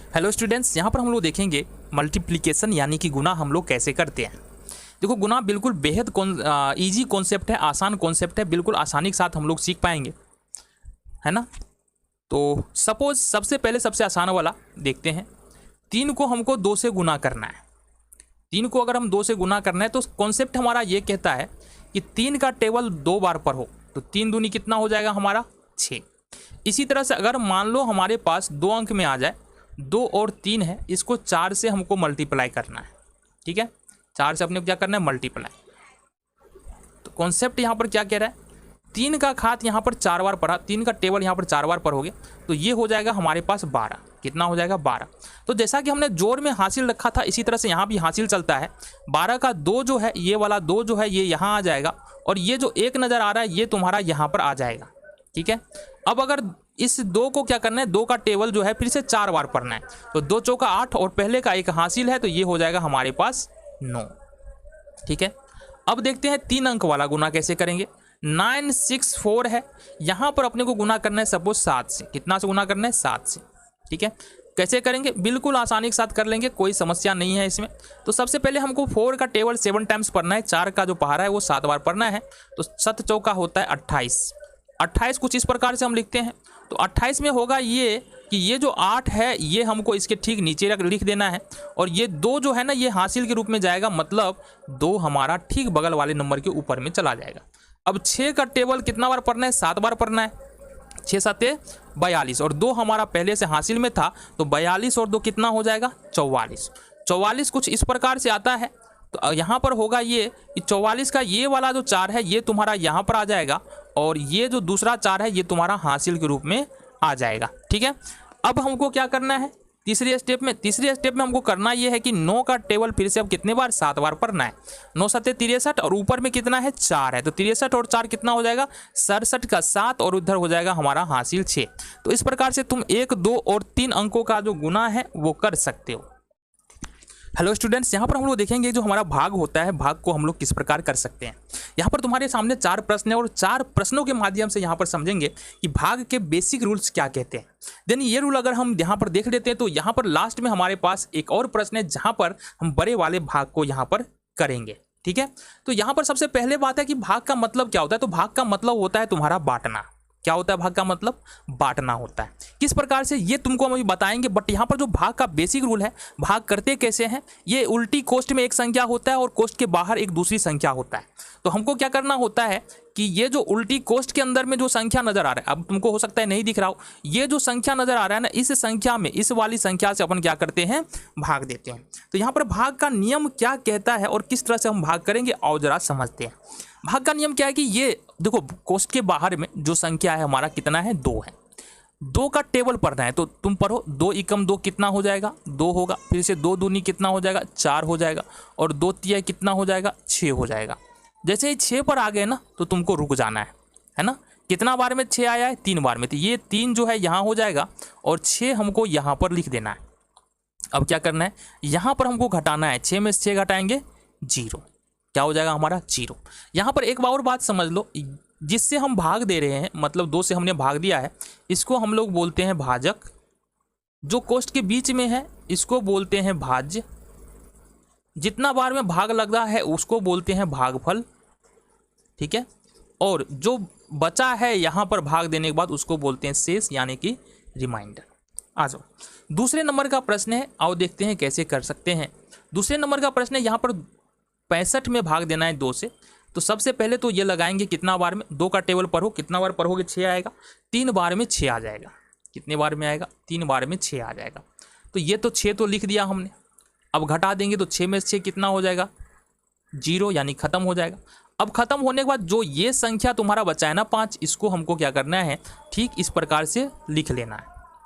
Hello students, यहाँ पर हम लोग देखेंगे मल्टीप्लिकेशन यानी कि गुना हम लोग कैसे करते हैं। देखो, गुना बिल्कुल बेहद ईजी कॉन्सेप्ट है, आसान कॉन्सेप्ट है, बिल्कुल आसानी के साथ हम लोग सीख पाएंगे, है ना। तो सपोज सबसे पहले सबसे आसान वाला देखते हैं। 3 को हमको 2 से गुना करना है। 3 को अगर हम 2 से गुना करना है तो कॉन्सेप्ट हमारा ये कहता है कि 3 का टेबल 2 बार पर हो तो 3 दूनी कितना हो जाएगा हमारा 6। इसी तरह से अगर मान लो हमारे पास 2 अंक में आ जाए, 2 और 3 है, इसको 4 से हमको मल्टीप्लाई करना है। ठीक है, 4 से अपने क्या करना है, मल्टीप्लाई। तो कॉन्सेप्ट यहाँ पर क्या कह रहा है, 3 का घात यहाँ पर 4 बार पढ़ा, 3 का टेबल यहाँ पर 4 बार पर हो गया तो ये हो जाएगा हमारे पास 12। कितना हो जाएगा 12। तो जैसा कि हमने जोड़ में हासिल रखा था इसी तरह से यहाँ भी हासिल चलता है। 12 का 2 जो है, ये वाला 2 जो है ये यहाँ आ जाएगा और ये जो 1 नज़र आ रहा है ये तुम्हारा यहाँ पर आ जाएगा। ठीक है, अब अगर इस 2 को क्या करना है, 2 का टेबल जो है फिर से 4 बार पढ़ना है तो 2 चौका 8 और पहले का 1 हासिल है तो ये हो जाएगा हमारे पास 9। ठीक है, अब देखते हैं 3 अंक वाला गुना कैसे करेंगे। 964 है, यहाँ पर अपने को गुना करना है सपोज 7 से। कितना से गुना करना है, 7 से। ठीक है, कैसे करेंगे, बिल्कुल आसानी के साथ कर लेंगे, कोई समस्या नहीं है इसमें। तो सबसे पहले हमको 4 का टेबल 7 टाइम्स पढ़ना है, 4 का जो पहाड़ा है वो 7 बार पढ़ना है तो 7 चौका होता है 28। 28 कुछ इस प्रकार से हम लिखते हैं। तो 28 में होगा ये कि ये जो 8 है ये हमको इसके ठीक नीचे लिख देना है और ये 2 जो है ना ये हासिल के रूप में जाएगा, मतलब 2 हमारा ठीक बगल वाले नंबर के ऊपर में चला जाएगा। अब 6 का टेबल कितना बार पढ़ना है, 7 बार पढ़ना है। 6 7 42 और 2 हमारा पहले से हासिल में था तो 42 और 2 कितना हो जाएगा 44। 44 कुछ इस प्रकार से आता है। तो यहाँ पर होगा ये कि 44 का ये वाला जो 4 है ये तुम्हारा यहाँ पर आ जाएगा और ये जो दूसरा 4 है ये तुम्हारा हासिल के रूप में आ जाएगा। ठीक है, अब हमको क्या करना है तीसरे स्टेप में हमको करना ये है कि 9 का टेबल फिर से अब कितने बार 7 बार पढ़ना है। 9 7 63 और ऊपर में कितना है 4 है तो 63 और 4 कितना हो जाएगा 67 का 7 और उधर हो जाएगा हमारा हासिल 6। तो इस प्रकार से तुम 1 2 और 3 अंकों का जो गुना है वो कर सकते हो। हेलो स्टूडेंट्स, यहाँ पर हम लोग देखेंगे जो हमारा भाग होता है, भाग को हम लोग किस प्रकार कर सकते हैं। यहाँ पर तुम्हारे सामने 4 प्रश्न है और 4 प्रश्नों के माध्यम से यहाँ पर समझेंगे कि भाग के बेसिक रूल्स क्या कहते हैं। देन ये रूल अगर हम यहाँ पर देख लेते हैं तो यहाँ पर लास्ट में हमारे पास एक और प्रश्न है जहाँ पर हम बड़े वाले भाग को यहाँ पर करेंगे। ठीक है, तो यहाँ पर सबसे पहले बात है कि भाग का मतलब क्या होता है। तो भाग का मतलब होता है तुम्हारा बांटना। क्या होता है भाग का मतलब, बांटना होता है। किस प्रकार से ये तुमको हम अभी बताएंगे, बट यहाँ पर जो भाग का बेसिक रूल है, भाग करते कैसे हैं, ये उल्टी कोष्ठ में एक संख्या होता है और कोष्ठ के बाहर एक दूसरी संख्या होता है। तो हमको क्या करना होता है कि ये जो उल्टी कोष्ठ के अंदर में जो संख्या नजर आ रहा है, अब तुमको हो सकता है नहीं दिख रहा हो, ये जो संख्या नजर आ रहा है ना, इस संख्या में इस वाली संख्या से अपन क्या करते हैं, भाग देते हैं। तो यहाँ पर भाग का नियम क्या कहता है और किस तरह से हम भाग करेंगे और जरा समझते हैं। भाग का नियम क्या है कि ये देखो, कोष्ठ के बाहर में जो संख्या है हमारा कितना है, 2 है। 2 का टेबल पढ़ना है तो तुम पढ़ो 2 एकम 2 कितना हो जाएगा, 2 होगा। फिर से 2 दूनी कितना हो जाएगा, 4 हो जाएगा और 2 तिहाई कितना हो जाएगा, 6 हो जाएगा। जैसे ही 6 पर आ गए ना तो तुमको रुक जाना है ना। कितना बार में 6 आया है, 3 बार में, तो ये 3 जो है यहाँ हो जाएगा और 6 हमको यहाँ पर लिख देना है। अब क्या करना है, यहाँ पर हमको घटाना है, 6 में से 6 घटाएंगे 0, क्या हो जाएगा हमारा 0। यहाँ पर एक और बात समझ लो, जिससे हम भाग दे रहे हैं, मतलब 2 से हमने भाग दिया है, इसको हम लोग बोलते हैं भाजक। जो कोष्ठ के बीच में है इसको बोलते हैं भाज्य। जितना बार में भाग लग रहा है उसको बोलते हैं भागफल। ठीक है, और जो बचा है यहाँ पर भाग देने के बाद उसको बोलते हैं शेष यानी कि रिमाइंडर। आ जाओ, दूसरे नंबर का प्रश्न है, आओ देखते हैं कैसे कर सकते हैं। दूसरे नंबर का प्रश्न है, यहाँ पर 65 में भाग देना है 2 से। तो सबसे पहले तो ये लगाएंगे कितना बार में, 2 का टेबल पढ़ो, कितना बार पढ़ोगे 6 आएगा। 3 बार में 6 आ जाएगा। कितने बार में आएगा, 3 बार में 6 आ जाएगा। तो ये तो 6 तो लिख दिया हमने। अब घटा देंगे तो 6 में से 6 कितना हो जाएगा, 0, यानी खत्म हो जाएगा। अब खत्म होने के बाद जो ये संख्या तुम्हारा बचा है ना 5, इसको हमको क्या करना है, ठीक इस प्रकार से लिख लेना है।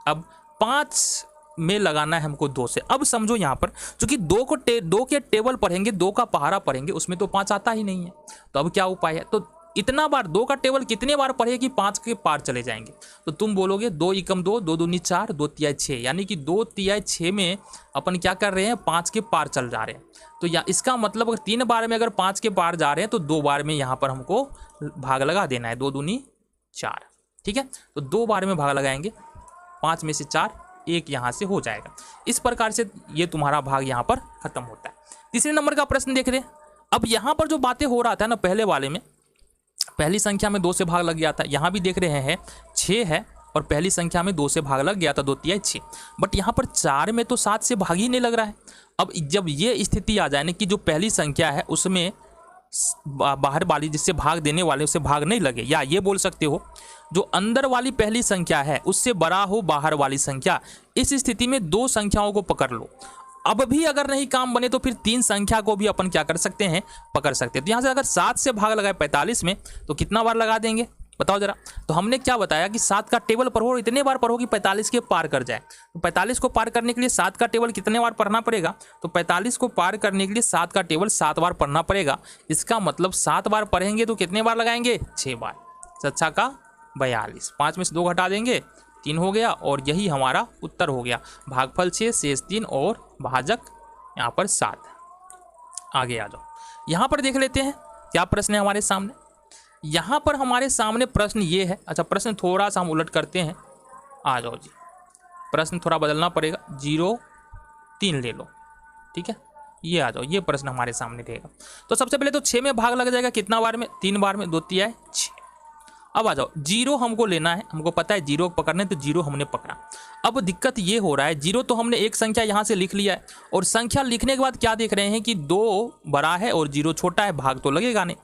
अब 5 में लगाना है हमको 2 से। अब समझो यहाँ पर चूंकि 2 के टेबल पढ़ेंगे, 2 का पहाड़ा पढ़ेंगे, उसमें तो 5 आता ही नहीं है। तो अब क्या उपाय है, तो इतना बार 2 का टेबल कितने बार पढ़े कि 5 के पार चले जाएंगे। तो तुम बोलोगे 2 एकम 2, 2 दूनी 4, 2 तिहाई 6, यानी कि 2 तिहाई 6 में अपन क्या कर रहे हैं, 5 के पार चल जा रहे हैं। तो या इसका मतलब अगर 3 बार में अगर 5 के पार जा रहे हैं तो 2 बार में यहाँ पर हमको भाग लगा देना है, 2 दूनी 4। ठीक है, तो 2 बार में भाग लगाएंगे, 5 में से 4 1 यहाँ से हो जाएगा। इस प्रकार से ये तुम्हारा भाग यहाँ पर खत्म होता है। तीसरे नंबर का प्रश्न देख रहे हैं। अब यहाँ पर जो बातें हो रहा था ना, पहले वाले में पहली संख्या में 2 से भाग लग गया था, यहाँ भी देख रहे हैं 6 है और पहली संख्या में 2 से भाग लग गया था, 2 तिहाई 6, बट यहाँ पर 4 में तो 7 से भाग ही नहीं लग रहा है। अब जब ये स्थिति आ जाए ना कि जो पहली संख्या है उसमें बाहर वाली जिससे भाग देने वाले उससे भाग नहीं लगे, या ये बोल सकते हो जो अंदर वाली पहली संख्या है उससे बड़ा हो बाहर वाली संख्या, इस स्थिति में 2 संख्याओं को पकड़ लो। अब भी अगर नहीं काम बने तो फिर 3 संख्या को भी अपन क्या कर सकते हैं, पकड़ सकते हैं। तो यहाँ से अगर 7 से भाग लगाए 45 में तो कितना बार लगा देंगे बताओ जरा। तो हमने क्या बताया कि 7 का टेबल पढ़ो, इतने बार पढ़ो कि 45 के पार कर जाए। तो 45 को पार करने के लिए 7 का टेबल कितने बार पढ़ना पड़ेगा, तो 45 को पार करने के लिए 7 का टेबल 7 बार पढ़ना पड़ेगा। इसका मतलब 7 बार पढ़ेंगे तो कितने बार लगाएंगे, 6 बार। 7 का 42, 5 में से 2 घटा देंगे 3 हो गया, और यही हमारा उत्तर हो गया। भागफल 6, शेष 3 और भाजक यहाँ पर 7। आगे आ जाओ, यहाँ पर देख लेते हैं क्या प्रश्न है हमारे सामने। यहाँ पर हमारे सामने प्रश्न ये है, अच्छा प्रश्न थोड़ा सा हम उलट करते हैं, आ जाओ जी, प्रश्न थोड़ा बदलना पड़ेगा, 0 3 ले लो, ठीक है, ये आ जाओ, ये प्रश्न हमारे सामने रहेगा। तो सबसे पहले तो 6 में भाग लग जाएगा, कितना बार में, 3 बार में, 2 तिहाई 6। अब आ जाओ, 0 हमको लेना है, हमको पता है 0 पकड़ने, तो 0 हमने पकड़ा। अब दिक्कत ये हो रहा है, 0 तो हमने एक संख्या यहाँ से लिख लिया है, और संख्या लिखने के बाद क्या देख रहे हैं कि 2 बड़ा है और 0 छोटा है, भाग तो लगेगा नहीं।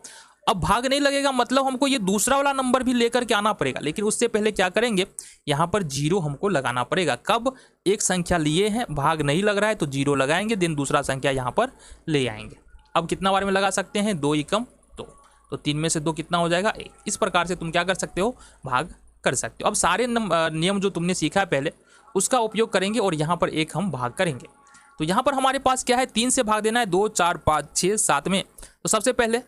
अब भाग नहीं लगेगा मतलब हमको ये दूसरा वाला नंबर भी लेकर के आना पड़ेगा, लेकिन उससे पहले क्या करेंगे, यहाँ पर 0 हमको लगाना पड़ेगा। कब, एक संख्या लिए हैं, भाग नहीं लग रहा है तो 0 लगाएंगे, देन दूसरा संख्या यहाँ पर ले आएंगे। अब कितना बार में लगा सकते हैं, 2 एकम 2, तो 3 में से 2 कितना हो जाएगा, 1। इस प्रकार से तुम क्या कर सकते हो, भाग कर सकते हो। अब सारे नियम जो तुमने सीखा है पहले उसका उपयोग करेंगे और यहाँ पर 1 हम भाग करेंगे। तो यहाँ पर हमारे पास क्या है, 3 से भाग देना है, 2 4 5 6 7 में। तो सबसे पहले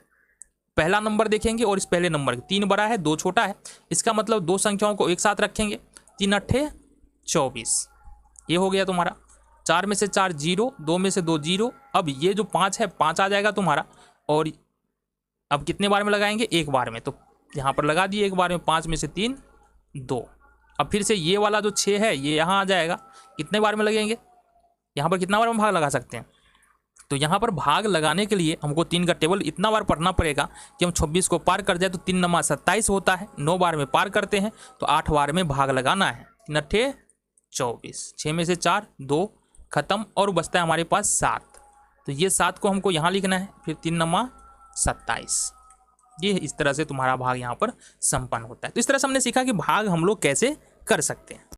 पहला नंबर देखेंगे और इस पहले नंबर 3 बड़ा है 2 छोटा है, इसका मतलब 2 संख्याओं को एक साथ रखेंगे, 3 8 24, ये हो गया तुम्हारा। 4 में से 4 0, 2 में से 2 0। अब ये जो 5 है 5 आ जाएगा तुम्हारा, और अब कितने बार में लगाएंगे, 1 बार में, तो यहाँ पर लगा दिए 1 बार में, 5 में से 3 2। अब फिर से ये वाला जो 6 है ये यहाँ आ जाएगा, कितने बार में लगेंगे, यहाँ पर कितना बार में भाग लगा सकते हैं। तो यहाँ पर भाग लगाने के लिए हमको 3 का टेबल इतना बार पढ़ना पड़ेगा कि हम 26 को पार कर जाए, तो 3 नमा 27 होता है, 9 बार में पार करते हैं तो 8 बार में भाग लगाना है। 3 8 24, 6 में से 4 2 खत्म, और बचता है हमारे पास 7। तो ये 7 को हमको यहाँ लिखना है, फिर 3 नमा 27। ये इस तरह से तुम्हारा भाग यहाँ पर संपन्न होता है। तो इस तरह से हमने सीखा कि भाग हम लोग कैसे कर सकते हैं।